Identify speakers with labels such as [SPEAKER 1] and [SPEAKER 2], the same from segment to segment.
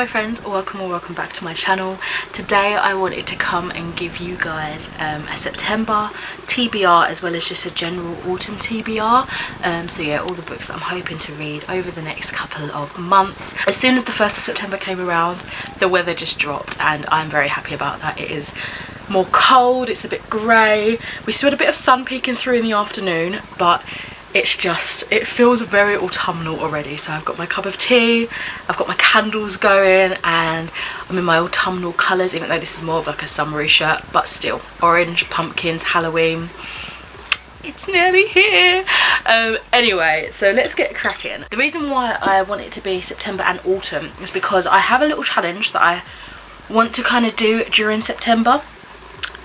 [SPEAKER 1] my friends, welcome back to my channel. Today I wanted to come and give you guys a September TBR as well as just a general autumn TBR. So yeah, all the books that I'm hoping to read over the next couple of months. As soon as the 1st of September came around, the weather just dropped and I'm very happy about that. It is more cold, it's a bit grey. We still had a bit of sun peeking through in the afternoon, but it's just, it feels very autumnal already. So I've got my cup of tea, I've got my candles going, and I'm in my autumnal colours, even though this is more of like a summery shirt, but still, orange, pumpkins, Halloween. It's nearly here. Anyway, so let's get cracking. The reason why I want it to be September and autumn is because I have a little challenge that I want to kind of do during September.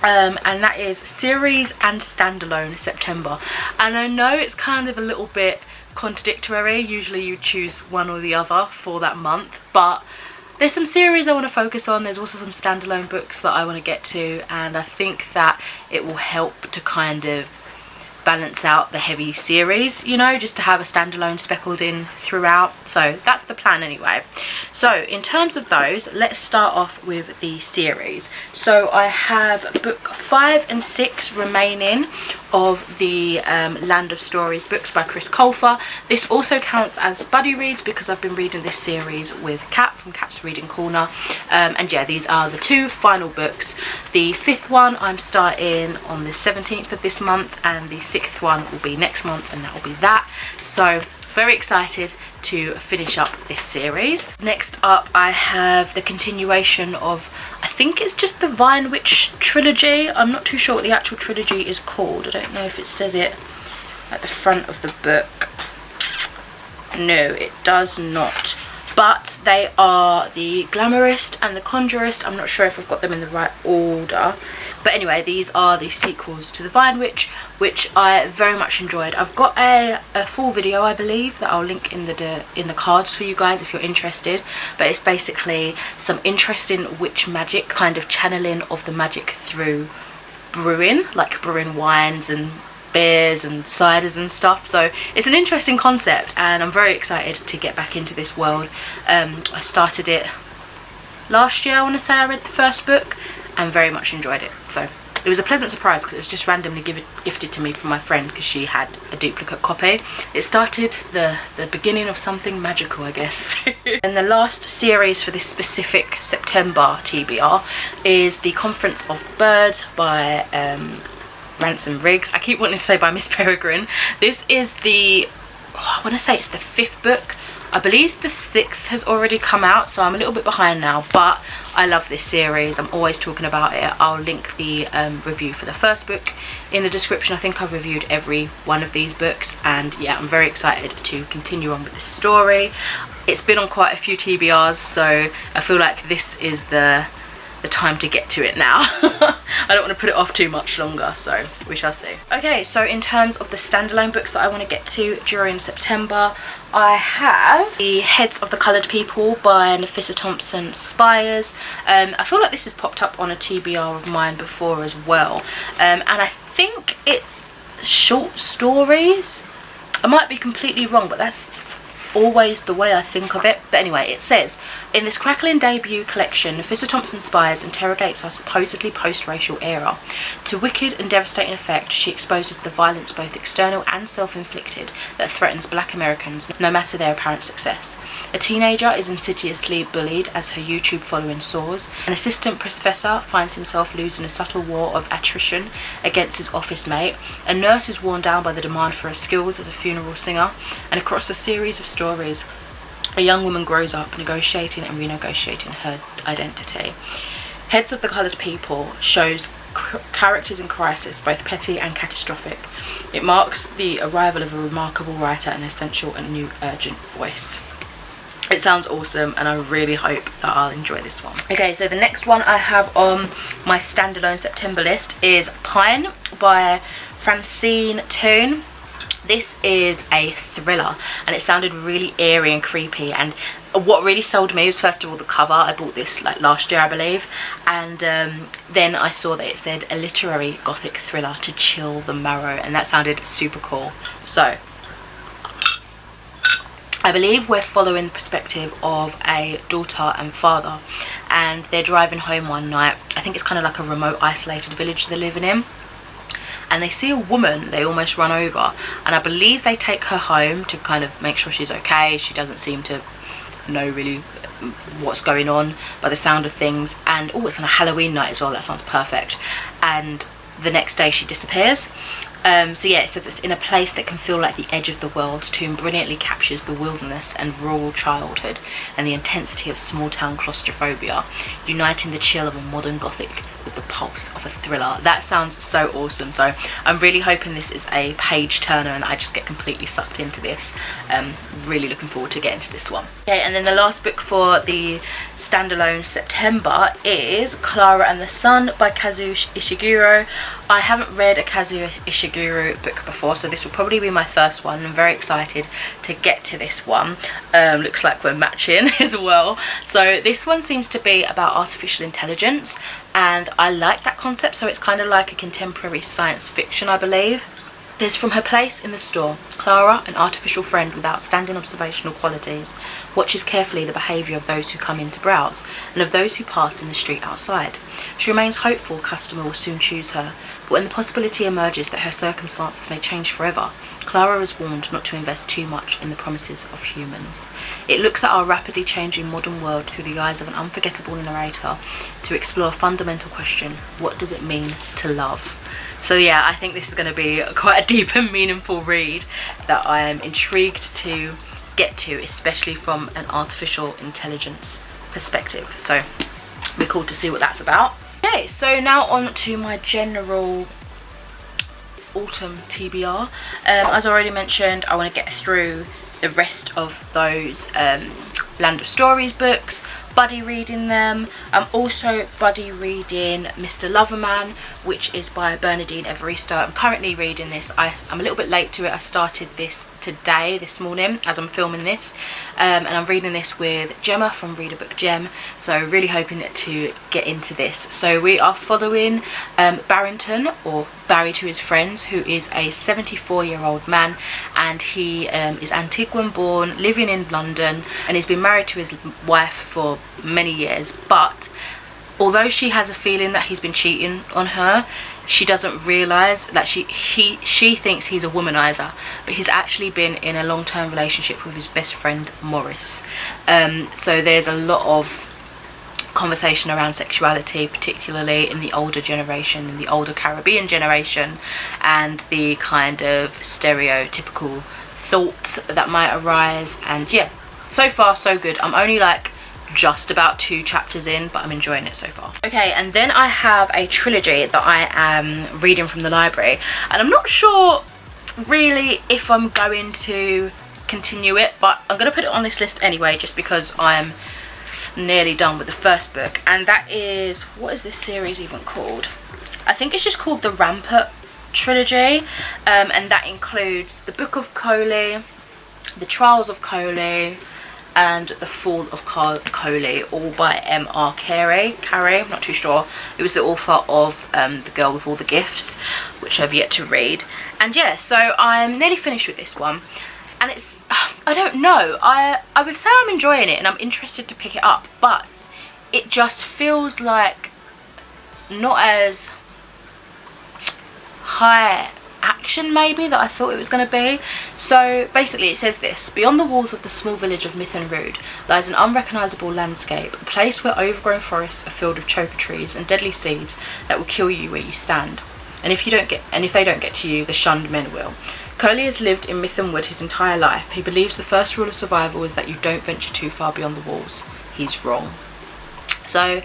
[SPEAKER 1] And that is series and standalone September. And I know it's kind of a little bit contradictory, usually you choose one or the other for that month, but there's some series I want to focus on, there's also some standalone books that I want to get to, and I think that it will help to kind of balance out the heavy series, you know, just to have a standalone speckled in throughout. So that's the plan anyway. So in terms of those, let's start off with the series. So I have book 5 and 6 remaining of the Land of Stories books by Chris Colfer. This also counts as buddy reads because I've been reading this series with Kat from Kat's Reading Corner, and yeah, these are the 2 final books. The 5th one I'm starting on the 17th of this month, and the 6th one will be next month, and that will be that. So very excited to finish up this series. Next up I have the continuation of, I think it's just the Vine Witch trilogy. I'm not too sure what the actual trilogy is called. I don't know if it says it at the front of the book. No, it does not. But they are the Glamourist and the Conjurist. I'm not sure if I've got them in the right order. But anyway, these are the sequels to the Vine Witch, which I very much enjoyed. I've got a full video, I believe, that I'll link in the cards for you guys if you're interested. But it's basically some interesting witch magic, kind of channeling of the magic through brewing, like brewing wines and beers and ciders and stuff. So it's an interesting concept and I'm very excited to get back into this world. I started it last year, I want to say. I read the first book and very much enjoyed it. So it was a pleasant surprise because it was just randomly gifted to me from my friend because she had a duplicate copy. It started the beginning of something magical, I guess. And the last series for this specific September TBR is The Conference of Birds by Ransom Riggs. I keep wanting to say by Miss Peregrine. This is the, I want to say it's the 5th book. I believe the 6th has already come out, so I'm a little bit behind now, but I love this series. I'm always talking about it. I'll link the review for the first book in the description. I think I've reviewed every one of these books, and yeah, I'm very excited to continue on with this story. It's been on quite a few TBRs, so I feel like this is the time to get to it now. I don't want to put it off too much longer, so we shall see. Okay, so in terms of the standalone books that I want to get to during September, I have The Heads of the Coloured People by Nafissa Thompson Spires. I feel like this has popped up on a TBR of mine before as well, and I think it's short stories. I might be completely wrong, but that's always the way I think of it. But anyway, it says, in this crackling debut collection, Nafissa Thompson Spires interrogates our supposedly post-racial era. To wicked and devastating effect, she exposes the violence, both external and self-inflicted, that threatens black Americans, no matter their apparent success. A teenager is insidiously bullied as her YouTube following soars. An assistant professor finds himself losing a subtle war of attrition against his office mate. A nurse is worn down by the demand for her skills as a funeral singer. And across a series of stories, a young woman grows up negotiating and renegotiating her identity. Heads of the Coloured People shows characters in crisis, both petty and catastrophic. It marks the arrival of a remarkable writer, an essential and new urgent voice. It sounds awesome and I really hope that I'll enjoy this one. Okay, so the next one I have on my standalone September list is Pine by Francine Toon. This is a thriller and it sounded really eerie and creepy, and what really sold me was first of all the cover. I bought this like last year, I believe, and then I saw that it said a literary gothic thriller to chill the marrow, and that sounded super cool. So I believe we're following the perspective of a daughter and father, and they're driving home one night. I think it's kind of like a remote, isolated village they're living in, and they see a woman they almost run over, and I believe they take her home to kind of make sure she's okay. She doesn't seem to know really what's going on by the sound of things, and oh, it's on a Halloween night as well. That sounds perfect. And the next day she disappears. So yeah, it says it's in a place that can feel like the edge of the world. Toon brilliantly captures the wilderness and rural childhood and the intensity of small town claustrophobia, uniting the chill of a modern gothic with the pulse of a thriller. That sounds so awesome. So I'm really hoping this is a page turner and I just get completely sucked into this. Really looking forward to getting to this one. Okay, and then the last book for the standalone September is Clara and the Sun by Kazu Ishiguro. I haven't read a Kazu Ishiguro book before, so this will probably be my first one. I'm very excited to get to this one. Looks like we're matching as well. So this one seems to be about artificial intelligence, and I like that concept. So it's kind of like a contemporary science fiction, I believe. It says, from her place in the store, Clara, an artificial friend with outstanding observational qualities, watches carefully the behaviour of those who come in to browse and of those who pass in the street outside. She remains hopeful a customer will soon choose her, but when the possibility emerges that her circumstances may change forever, Clara is warned not to invest too much in the promises of humans. It looks at our rapidly changing modern world through the eyes of an unforgettable narrator to explore a fundamental question: what does it mean to love? So yeah, I think this is going to be quite a deep and meaningful read that I am intrigued to get to, especially from an artificial intelligence perspective. So it'll be cool to see what that's about. Okay, so now on to my general autumn TBR. As I already mentioned, I want to get through the rest of those Land of Stories books, buddy reading them. I'm also buddy reading Mr. Loverman, which is by Bernardine Evaristo. I'm currently reading this. I'm a little bit late to it. I started this this morning as I'm filming this, and I'm reading this with Gemma from Read a Book Gem, so really hoping to get into this. So we are following Barrington, or Barry to his friends, who is a 74-year-old man, and he is Antiguan born, living in London, and he's been married to his wife for many years, but although she has a feeling that he's been cheating on her, she doesn't realise that she thinks he's a womanizer, but he's actually been in a long-term relationship with his best friend Maurice. So there's a lot of conversation around sexuality, particularly in the older generation, in the older Caribbean generation, and the kind of stereotypical thoughts that might arise. And yeah, so far so good. I'm only like just about 2 chapters in, but I'm enjoying it so far. Okay, and then I have a trilogy that I am reading from the library, and I'm not sure really if I'm going to continue it, but I'm going to put it on this list anyway, just because I'm nearly done with the first book, and that is, what is this series even called? I think it's just called the Rampart Trilogy, and that includes the Book of Coley, the Trials of Coley, and The Fall of Coley, all by M.R. Carey, I'm not too sure. It was the author of The Girl with All the Gifts, which I've yet to read. And yeah, so I'm nearly finished with this one, and it's, I don't know, I would say I'm enjoying it and I'm interested to pick it up, but it just feels like not as high action maybe that I thought it was going to be. So basically it says this: beyond the walls of the small village of Mythen Rood lies an unrecognisable landscape, a place where overgrown forests are filled with choker trees and deadly seeds that will kill you where you stand, and if they don't get to you, the shunned men will. Coley has lived in Mythen Wood his entire life. He believes the first rule of survival is that you don't venture too far beyond the walls. He's wrong. So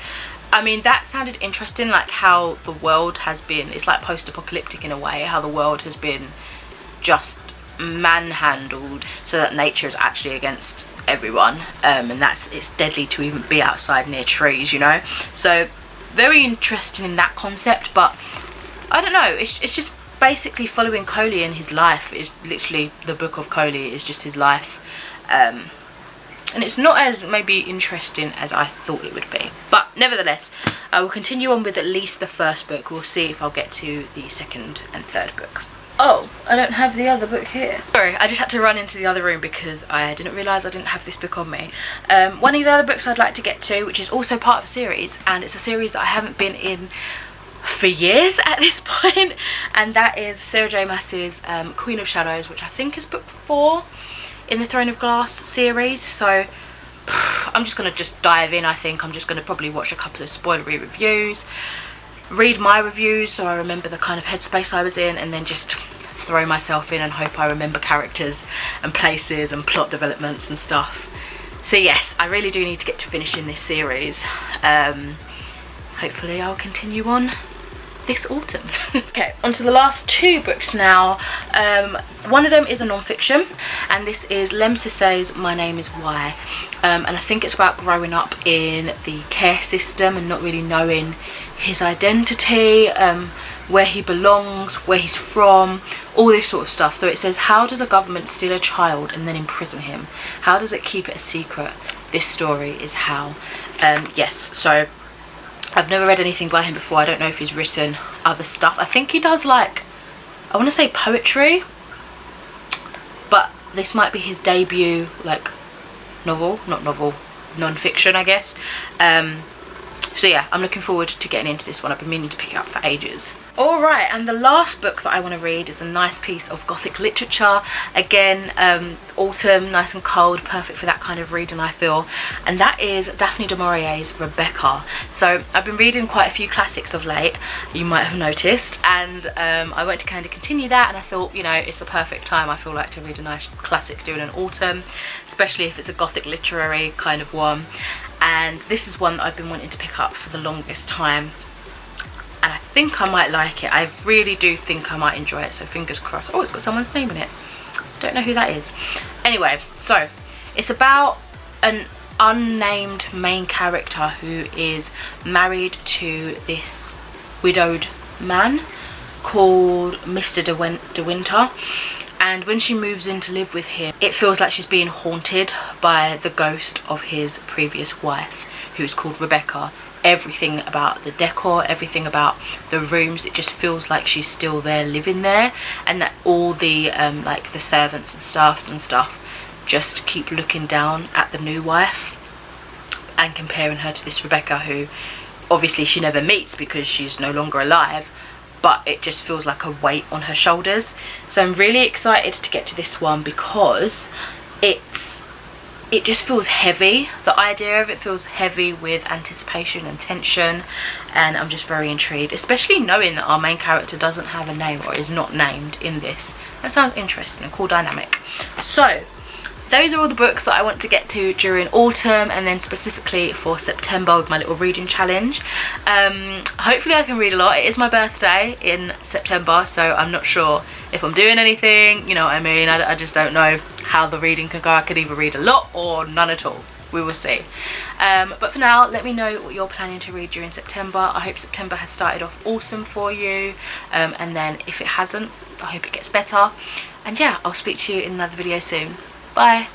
[SPEAKER 1] I mean, that sounded interesting, like how the world has been, it's like post-apocalyptic in a way, how the world has been just manhandled so that nature is actually against everyone, and it's deadly to even be outside near trees, you know. So very interesting in that concept, but I don't know, it's just basically following Coley in his life. Is literally the book of Coley is just his life, and it's not as maybe interesting as I thought it would be, but nevertheless I will continue on with at least the first book. We'll see if I'll get to the second and third book. Oh, I don't have the other book here. Sorry, I just had to run into the other room because I didn't realise I didn't have this book on me. One of the other books I'd like to get to, which is also part of a series, and it's a series that I haven't been in for years at this point, and that is Sarah J Maas's Queen of Shadows, which I think is book 4 in the Throne of Glass series. So I'm just going to dive in. I think I'm just going to probably watch a couple of spoilery reviews, read my reviews so I remember the kind of headspace I was in, and then just throw myself in and hope I remember characters and places and plot developments and stuff. So yes, I really do need to get to finishing this series. Hopefully I'll continue on this autumn. Okay, on to the last 2 books now. One of them is a non-fiction, and this is Lem Sisay's My Name Is Why, and I think it's about growing up in the care system and not really knowing his identity, where he belongs, where he's from, all this sort of stuff. So it says, how does a government steal a child and then imprison him? How does it keep it a secret? This story is how. Yes, so I've never read anything by him before. I don't know if he's written other stuff. I think he does, like, I want to say poetry, but this might be his debut, like, novel, not novel, non-fiction, I guess. So yeah, I'm looking forward to getting into this one. I've been meaning to pick it up for ages. Alright, and the last book that I want to read is a nice piece of gothic literature. Again, autumn, nice and cold, perfect for that kind of reading, I feel. And that is Daphne du Maurier's Rebecca. So I've been reading quite a few classics of late, you might have noticed, and I want to kind of continue that, and I thought, you know, it's the perfect time, I feel like, to read a nice classic during an autumn, especially if it's a gothic literary kind of one. And this is one that I've been wanting to pick up for the longest time, and I think I might like it. I really do think I might enjoy it, so fingers crossed. Oh, it's got someone's name in it. Don't know who that is. Anyway, so it's about an unnamed main character who is married to this widowed man called Mr. De Winter. And when she moves in to live with him, it feels like she's being haunted by the ghost of his previous wife, who's called Rebecca. Everything about the decor, everything about the rooms, it just feels like she's still there, living there, and that all the like the servants and staffs and stuff just keep looking down at the new wife and comparing her to this Rebecca, who obviously she never meets because she's no longer alive, but it just feels like a weight on her shoulders. So I'm really excited to get to this one because it just feels heavy. The idea of it feels heavy with anticipation and tension, and I'm just very intrigued, especially knowing that our main character doesn't have a name or is not named in this. That sounds interesting, a cool dynamic. So those are all the books that I want to get to during autumn, and then specifically for September with my little reading challenge. Hopefully I can read a lot. It is my birthday in September, so I'm not sure if I'm doing anything, you know what I mean. I just don't know how the reading can go. I could either read a lot or none at all. We will see. But for now, let me know what you're planning to read during September. I hope September has started off awesome for you, and then if it hasn't, I hope it gets better. And yeah, I'll speak to you in another video soon. Bye.